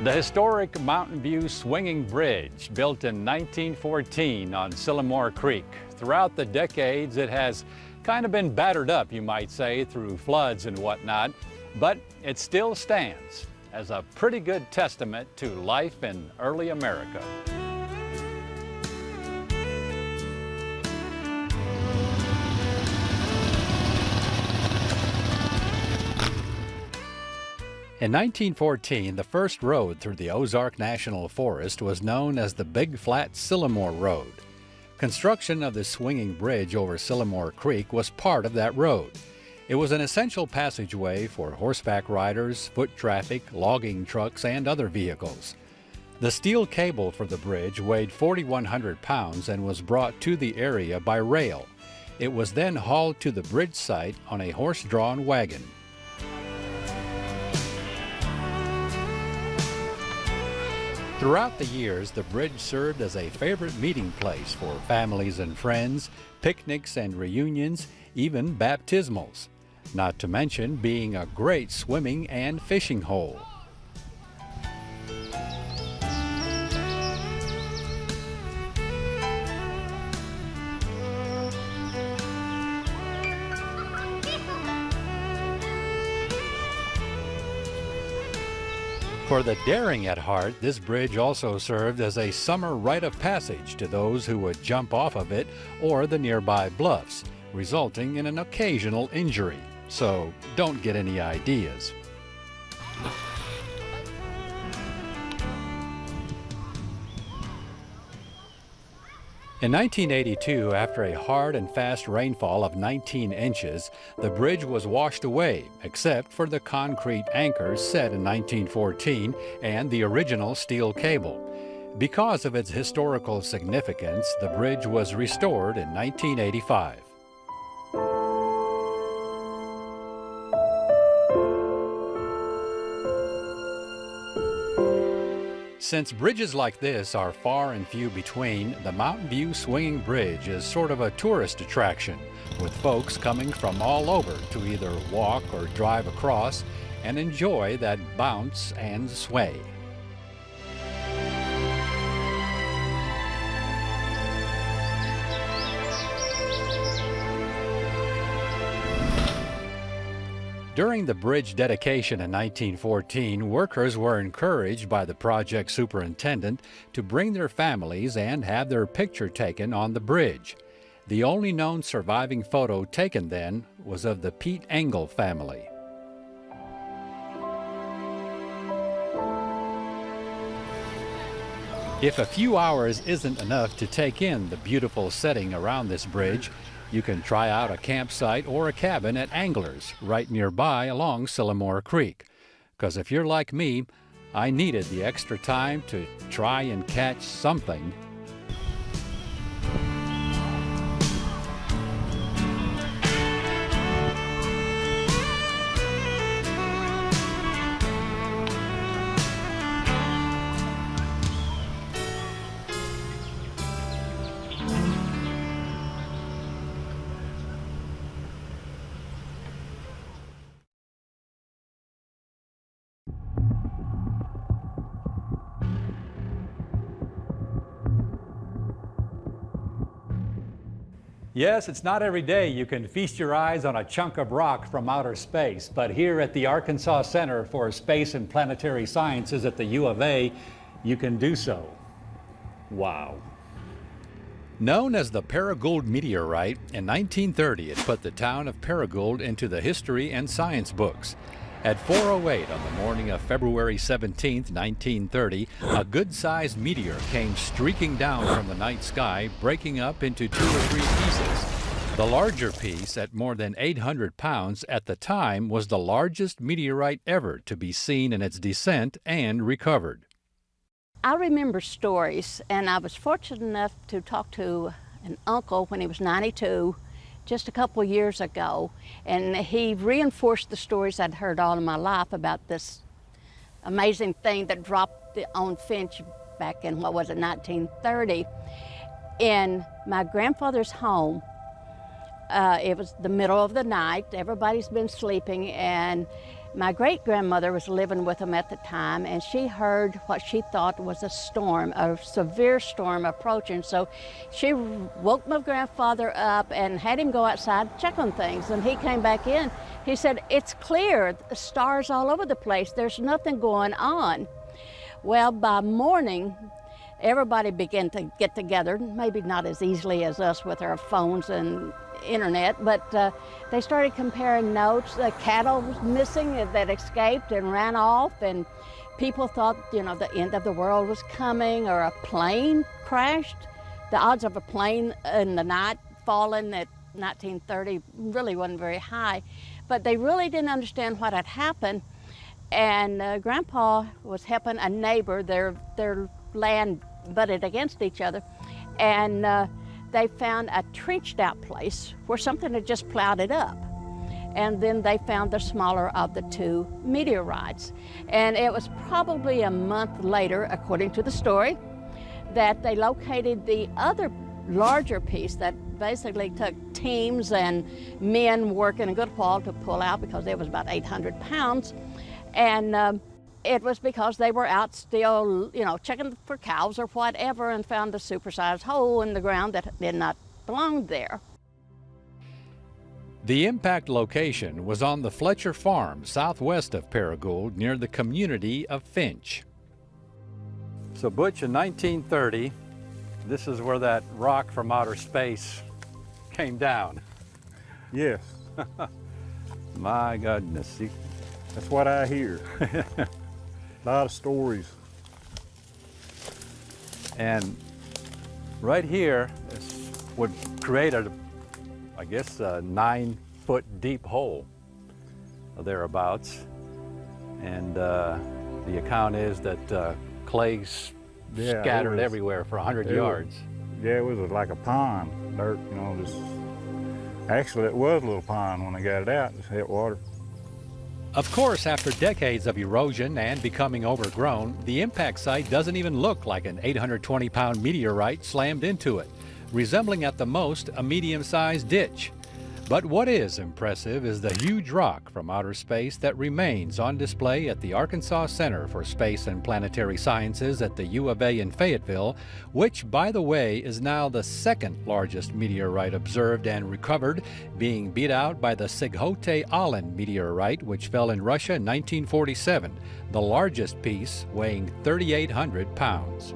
The historic Mountain View Swinging Bridge, built in 1914 on Sylamore Creek. Throughout the decades, it has kind of been battered up, you might say, through floods and whatnot, but it still stands as a pretty good testament to life in early America. In 1914, the first road through the Ozark National Forest was known as the Big Flat Sylamore Road. Construction of the swinging bridge over Sylamore Creek was part of that road. It was an essential passageway for horseback riders, foot traffic, logging trucks, and other vehicles. The steel cable for the bridge weighed 4,100 pounds and was brought to the area by rail. It was then hauled to the bridge site on a horse-drawn wagon. Throughout the years, the bridge served as a favorite meeting place for families and friends, picnics and reunions, even baptismals, not to mention being a great swimming and fishing hole. For the daring at heart, this bridge also served as a summer rite of passage to those who would jump off of it or the nearby bluffs, resulting in an occasional injury. So don't get any ideas. In 1982, after a hard and fast rainfall of 19 inches, the bridge was washed away, except for the concrete anchors set in 1914 and the original steel cable. Because of its historical significance, the bridge was restored in 1985. Since bridges like this are far and few between, the Mountain View Swinging Bridge is sort of a tourist attraction, with folks coming from all over to either walk or drive across and enjoy that bounce and sway. During the bridge dedication in 1914, workers were encouraged by the project superintendent to bring their families and have their picture taken on the bridge. The only known surviving photo taken then was of the Pete Engel family. If a few hours isn't enough to take in the beautiful setting around this bridge, you can try out a campsite or a cabin at Anglers right nearby along Sylamore Creek. Because if you're like me, I needed the extra time to try and catch something. Yes, it's not every day you can feast your eyes on a chunk of rock from outer space, but here at the Arkansas Center for Space and Planetary Sciences at the U of A, you can do so. Wow. Known as the Paragould Meteorite, in 1930 it put the town of Paragould into the history and science books. At 4:08 on the morning of February 17, 1930, a good-sized meteor came streaking down from the night sky, breaking up into 2 or 3 pieces. The larger piece, at more than 800 pounds at the time, was the largest meteorite ever to be seen in its descent and recovered. I remember stories, and I was fortunate enough to talk to an uncle when he was 92, just a couple of years ago, and he reinforced the stories I'd heard all of my life about this amazing thing that dropped on Finch back in, 1930. In my grandfather's home, it was the middle of the night, everybody's been sleeping, and My great-grandmother was living with them at the time, and she heard what she thought was a storm, a severe storm approaching. So she woke my grandfather up and had him go outside and check on things. And he came back in. He said, "It's clear, the stars all over the place. There's nothing going on." Well, by morning, everybody began to get together, maybe not as easily as us with our phones and internet, but they started comparing notes. The cattle was missing that escaped and ran off, and people thought, you know, the end of the world was coming, or a plane crashed. The odds of a plane in the night falling at 1930 really wasn't very high, but they really didn't understand what had happened. And Grandpa was helping a neighbor. Their land butted against each other, and they found a trenched out place where something had just plowed it up. And then they found the smaller of the two meteorites. And it was probably a month later, according to the story, that they located the other larger piece that basically took teams and men working a good while to pull out, because it was about 800 pounds. And it was because they were out still, you know, checking for cows or whatever, and found a supersized hole in the ground that did not belong there. The impact location was on the Fletcher Farm, southwest of Paragould, near the community of Finch. So Butch, in 1930, this is where that rock from outer space came down. Yes. My goodness. That's what I hear. A lot of stories. And right here, this would create I guess, a 9-foot deep hole or thereabouts. And the account is that clay's scattered everywhere for 100 yards. Yeah, it was like a pond, dirt, you know, just, actually it was a little pond when they got it out, just hit water. Of course, after decades of erosion and becoming overgrown, the impact site doesn't even look like an 820-pound meteorite slammed into it, resembling at the most a medium-sized ditch. But what is impressive is the huge rock from outer space that remains on display at the Arkansas Center for Space and Planetary Sciences at the U of A in Fayetteville, which, by the way, is now the second largest meteorite observed and recovered, being beat out by the Sighote-Alin meteorite, which fell in Russia in 1947, the largest piece weighing 3,800 pounds.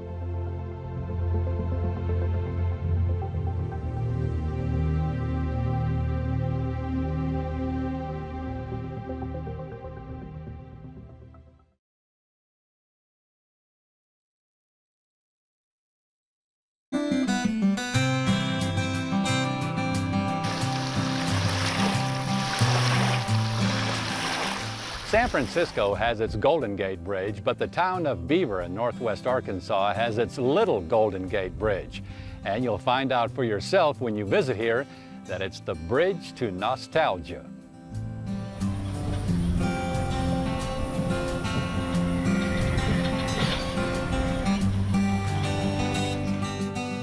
San Francisco has its Golden Gate Bridge, but the town of Beaver in northwest Arkansas has its Little Golden Gate Bridge. And you'll find out for yourself when you visit here that it's the bridge to nostalgia.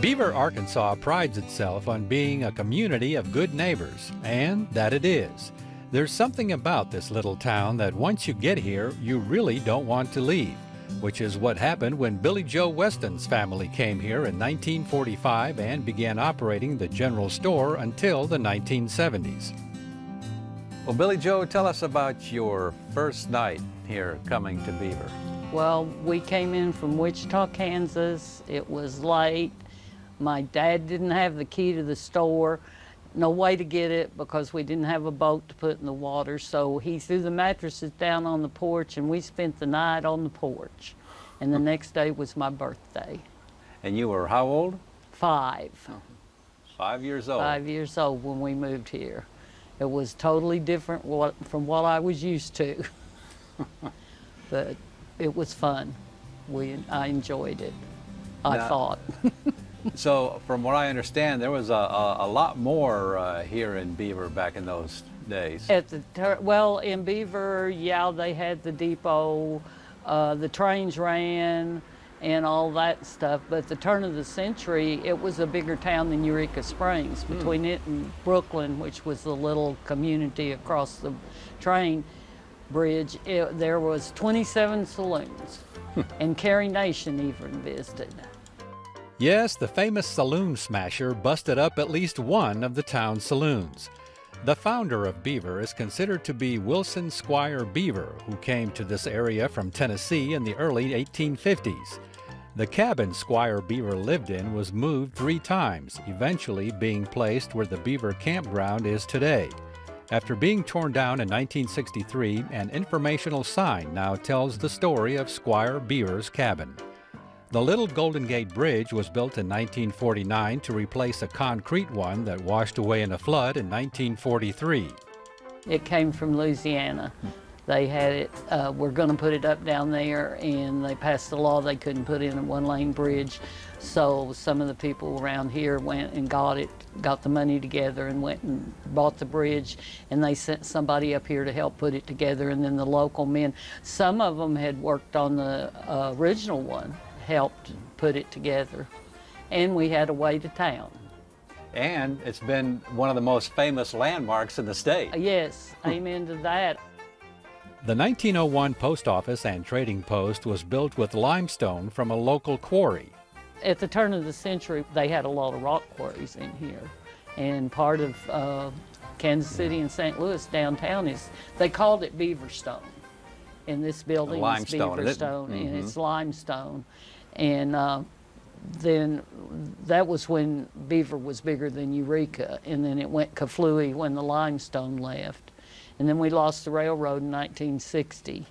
Beaver, Arkansas prides itself on being a community of good neighbors, and that it is. There's something about this little town that once you get here, you really don't want to leave, which is what happened when Billy Joe Weston's family came here in 1945 and began operating the general store until the 1970s. Well, Billy Joe, tell us about your first night here coming to Beaver. Well, we came in from Wichita, Kansas. It was late. My dad didn't have the key to the store. No way to get it because we didn't have a boat to put in the water, so he threw the mattresses down on the porch and we spent the night on the porch. And the next day was my birthday. And you were how old? 5. 5 years old. 5 years old when we moved here. It was totally different from what I was used to. But it was fun. I enjoyed it, I thought. So, from what I understand, there was a lot more here in Beaver back in those days. Well, in Beaver, yeah, they had the depot, the trains ran, and all that stuff. But at the turn of the century, it was a bigger town than Eureka Springs. Between it and Brooklyn, which was the little community across the train, bridge, there was 27 saloons, and Carrie Nation even visited. Yes, the famous saloon smasher busted up at least one of the town's saloons. The founder of Beaver is considered to be Wilson Squire Beaver, who came to this area from Tennessee in the early 1850s. The cabin Squire Beaver lived in was moved 3 times, eventually being placed where the Beaver campground is today. After being torn down in 1963, an informational sign now tells the story of Squire Beaver's cabin. The Little Golden Gate Bridge was built in 1949 to replace a concrete one that washed away in a flood in 1943. It came from Louisiana. They had it, we're going to put it up down there, and they passed the law they couldn't put in a 1-lane bridge. So some of the people around here went and got it, got the money together and went and bought the bridge, and they sent somebody up here to help put it together, and then the local men, some of them had worked on the original one, helped put it together, and we had a way to town. And it's been one of the most famous landmarks in the state. Yes, amen to that. The 1901 post office and trading post was built with limestone from a local quarry. At the turn of the century, they had a lot of rock quarries in here, and part of Kansas City and St. Louis downtown they called it Beaver stone. And this building is Beaver stone, and it's limestone. And then that was when Beaver was bigger than Eureka, and then it went kaflooey when the limestone left. And then we lost the railroad in 1960,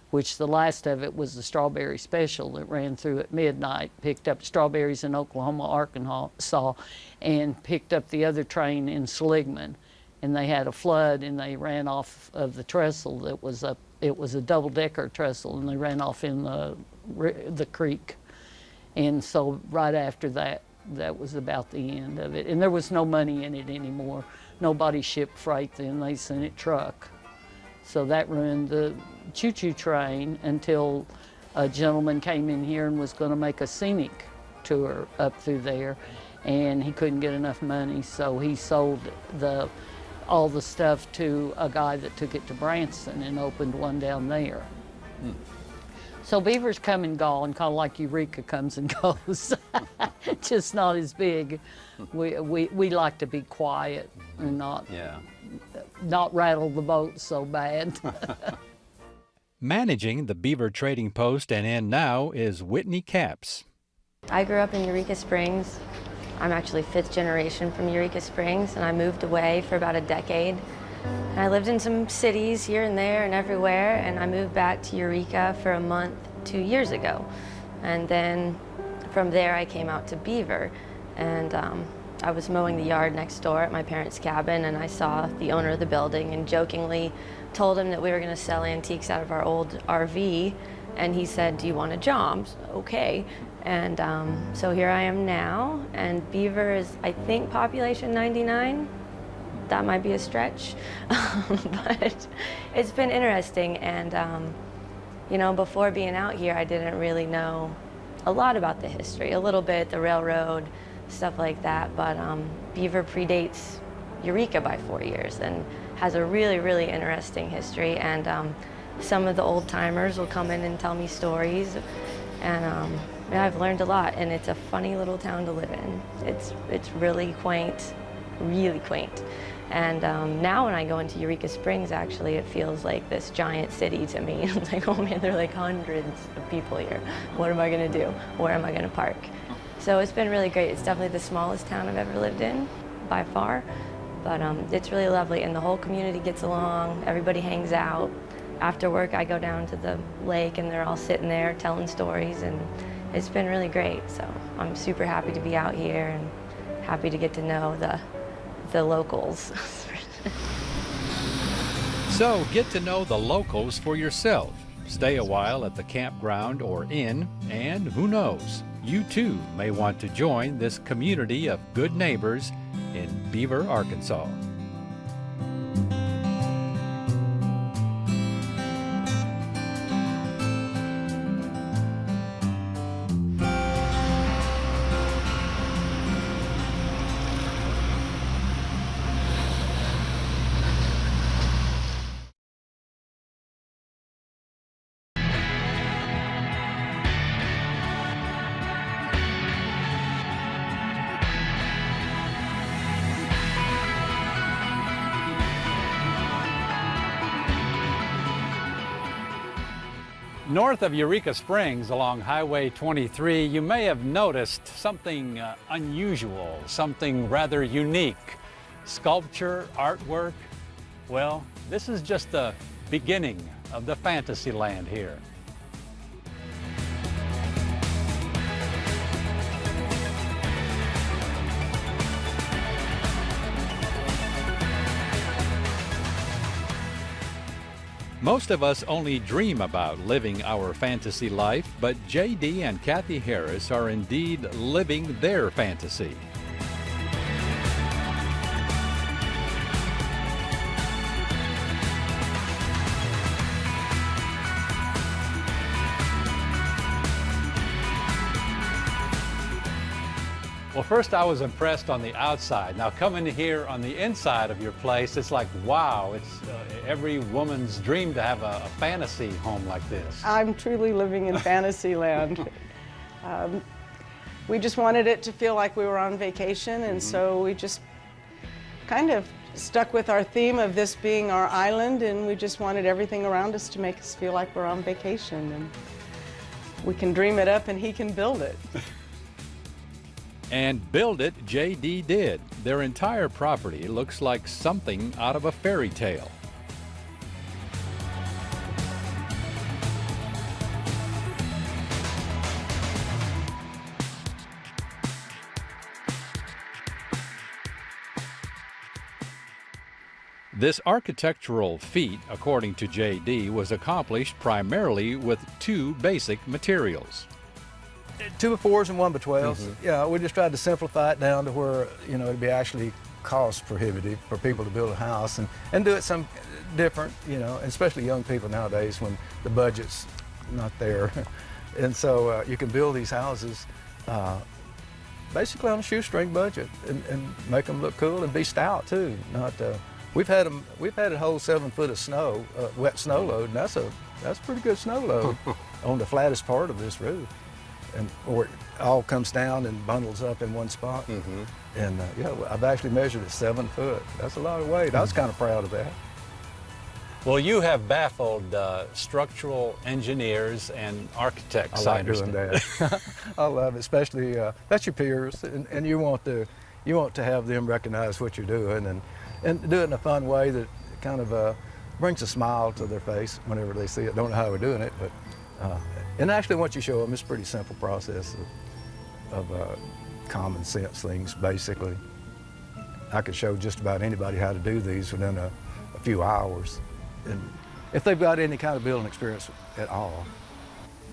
which the last of it was the strawberry special that ran through at midnight, picked up strawberries in Oklahoma, Arkansas, and picked up the other train in Seligman. And they had a flood, and they ran off of the trestle that was up. It was a double-decker trestle, and they ran off in the creek. And so right after that, that was about the end of it. And there was no money in it anymore. Nobody shipped freight then, they sent it truck. So that ruined the choo-choo train until a gentleman came in here and was going to make a scenic tour up through there, and he couldn't get enough money, so he sold all the stuff to a guy that took it to Branson and opened one down there. So Beaver's come and gone, kind of like Eureka comes and goes, just not as big. We like to be quiet and not rattle the boat so bad. Managing the Beaver Trading Post and Inn now is Whitney Capps. I grew up in Eureka Springs. I'm actually 5th generation from Eureka Springs, and I moved away for about a decade. And I lived in some cities here and there and everywhere, and I moved back to Eureka for a month 2 years ago. And then from there I came out to Beaver, and I was mowing the yard next door at my parents' cabin, and I saw the owner of the building and jokingly told him that we were going to sell antiques out of our old RV, and he said, "Do you want a job?" So, okay. And so here I am now, and Beaver is, I think, population 99. That might be a stretch, but it's been interesting. And you know, before being out here, I didn't really know a lot about the history, a little bit, the railroad, stuff like that. But Beaver predates Eureka by 4 years and has a really, really interesting history. And some of the old timers will come in and tell me stories, and I've learned a lot. And it's a funny little town to live in. It's really quaint, really quaint. And now when I go into Eureka Springs, actually, it feels like this giant city to me. It's like, oh man, there are like hundreds of people here. What am I gonna do? Where am I gonna park? So it's been really great. It's definitely the smallest town I've ever lived in, by far. But it's really lovely, and the whole community gets along. Everybody hangs out. After work, I go down to the lake, and they're all sitting there telling stories, and it's been really great. So I'm super happy to be out here and happy to get to know the locals. So get to know the locals for yourself. Stay a while at the campground or inn, and who knows, you too may want to join this community of good neighbors in Beaver, Arkansas. North of Eureka Springs along Highway 23, you may have noticed something unusual, something rather unique. Sculpture, artwork. Well, this is just the beginning of the Fantasyland here. Most of us only dream about living our fantasy life, but J.D. and Kathy Harris are indeed living their fantasy. Well, first I was impressed on the outside. Now coming here on the inside of your place, it's like, wow, it's every woman's dream to have a fantasy home like this. I'm truly living in Fantasyland. We just wanted it to feel like we were on vacation, and so we just kind of stuck with our theme of this being our island, and we just wanted everything around us to make us feel like we're on vacation. And we can dream it up and he can build it. And build it, J.D. did. Their entire property looks like something out of a fairy tale. This architectural feat, according to J.D., was accomplished primarily with two basic materials. 2x4s and 1x12s. Yeah, we just tried to simplify it down to where, you know, it'd be actually cost prohibitive for people to build a house and do it some different, you know, especially young people nowadays when the budget's not there. And so you can build these houses basically on a shoestring budget and make them look cool and be stout too. Not we've had a whole 7 foot of snow, wet snow load, and that's pretty good snow load on the flattest part of this roof. And or it all comes down and bundles up in one spot. And yeah, I've actually measured it 7 foot. That's a lot of weight. I was kind of proud of that. Well, you have baffled structural engineers and architects. I like doing that. I love it, especially that's your peers, and you want to have them recognize what you're doing and do it in a fun way that kind of brings a smile to their face whenever they see it. Don't know how we're doing it, but. And actually, once you show them, it's a pretty simple process of common sense things, basically. I could show just about anybody how to do these within a few hours. And if they've got any kind of building experience at all,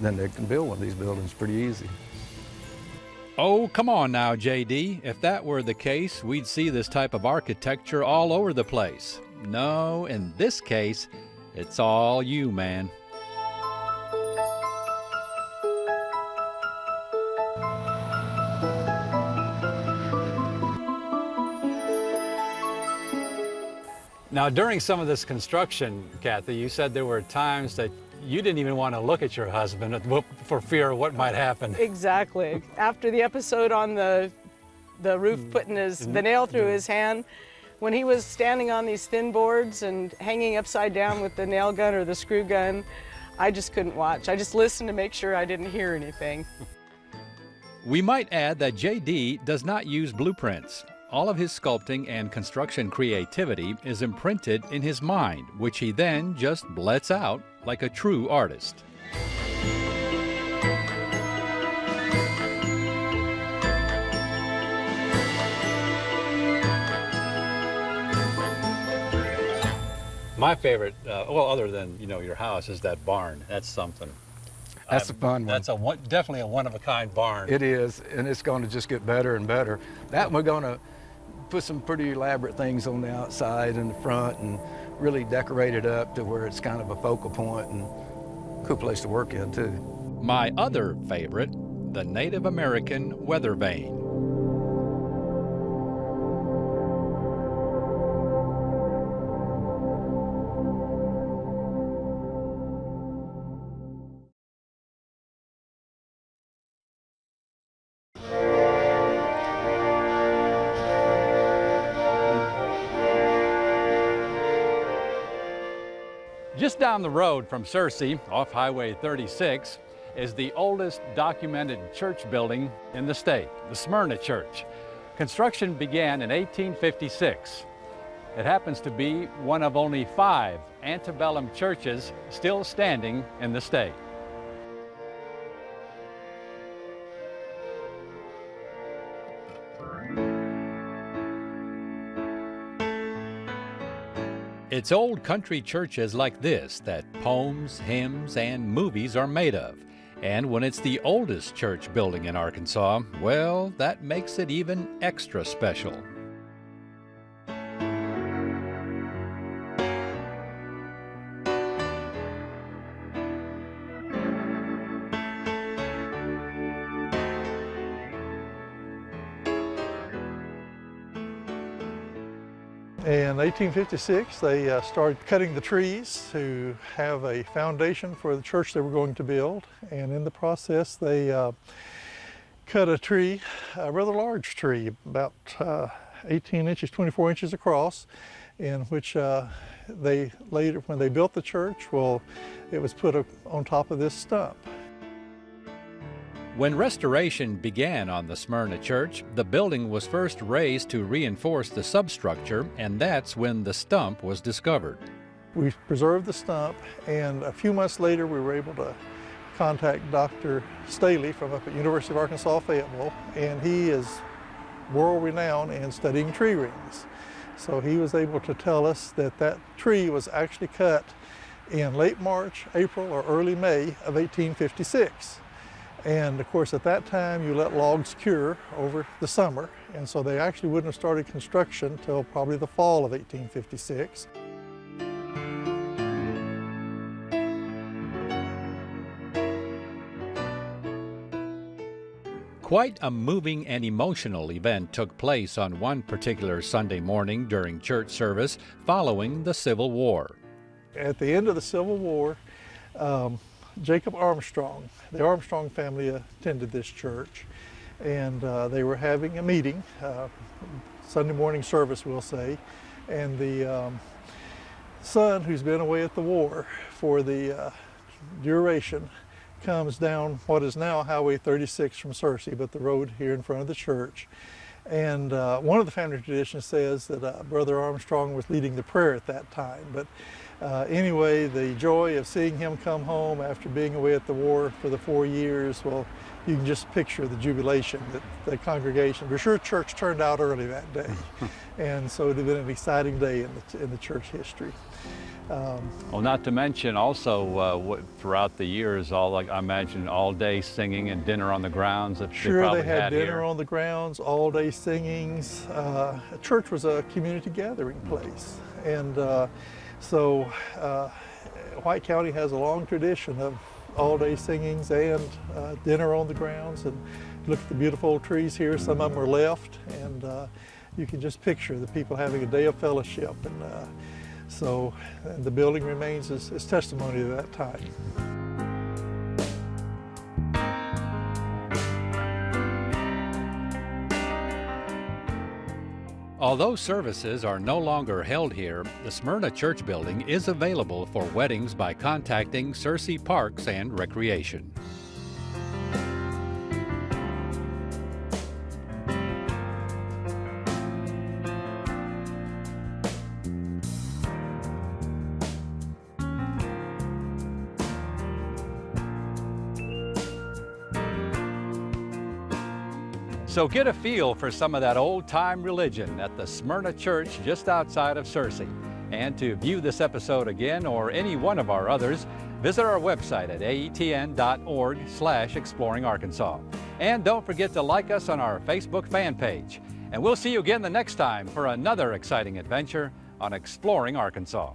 then they can build one of these buildings pretty easy. Oh, come on now, J.D. If that were the case, we'd see this type of architecture all over the place. No, in this case, it's all you, man. Now, during some of this construction, Kathy, you said there were times that you didn't even want to look at your husband for fear of what might happen. Exactly. After the episode on the roof putting the nail through his hand, when he was standing on these thin boards and hanging upside down with the nail gun or the screw gun, I just couldn't watch. I just listened to make sure I didn't hear anything. We might add that J.D. does not use blueprints. All of his sculpting and construction creativity is imprinted in his mind, which he then just lets out like a true artist. My favorite, well, other than, you know, your house, is that barn. That's something. That's a fun one. That's definitely a one-of-a-kind barn. It is, and it's going to just get better and better. That we're going to put some pretty elaborate things on the outside and the front and really decorate it up to where it's kind of a focal point and cool place to work in too. My other favorite, the Native American weather vane. Just down the road from Searcy, off Highway 36, is the oldest documented church building in the state, the Smyrna Church. Construction began in 1856. It happens to be one of only 5 antebellum churches still standing in the state. It's old country churches like this that poems, hymns, and movies are made of. And when it's the oldest church building in Arkansas, well, that makes it even extra special. In 1856, they started cutting the trees to have a foundation for the church they were going to build. And in the process, they cut a tree, a rather large tree, about 18 inches, 24 inches across, in which they later, when they built the church, well, it was put on top of this stump. When restoration began on the Smyrna Church, the building was first raised to reinforce the substructure, and that's when the stump was discovered. We preserved the stump, and a few months later we were able to contact Dr. Staley from up at University of Arkansas Fayetteville, and he is world-renowned in studying tree rings. So he was able to tell us that that tree was actually cut in late March, April, or early May of 1856. And of course, at that time, you let logs cure over the summer, and so they actually wouldn't have started construction till probably the fall of 1856. Quite a moving and emotional event took place on one particular Sunday morning during church service following the Civil War. At the end of the Civil War, Jacob Armstrong, the Armstrong family attended this church, and they were having a meeting, Sunday morning service we'll say, and the son who's been away at the war for the duration comes down what is now Highway 36 from Searcy, but the road here in front of the church. And one of the family traditions says that Brother Armstrong was leading the prayer at that time. But anyway, the joy of seeing him come home after being away at the war for the 4 years, well, you can just picture the jubilation that the congregation, we're sure church turned out early that day. And so it had been an exciting day in the church history. Well, not to mention also throughout the years, I imagine all day singing and dinner on the grounds that sure, they probably they had dinner here. on the grounds, all day singings. Church was a community gathering place. And so White County has a long tradition of all-day singings and dinner on the grounds. And look at the beautiful trees here. Some of them are left, and you can just picture the people having a day of fellowship. And so the building remains as testimony to that time. Although services are no longer held here, the Smyrna Church building is available for weddings by contacting Searcy Parks and Recreation. So get a feel for some of that old-time religion at the Smyrna Church just outside of Searcy. And to view this episode again or any one of our others, visit our website at aetn.org/exploringarkansas. And don't forget to like us on our Facebook fan page. And we'll see you again the next time for another exciting adventure on Exploring Arkansas.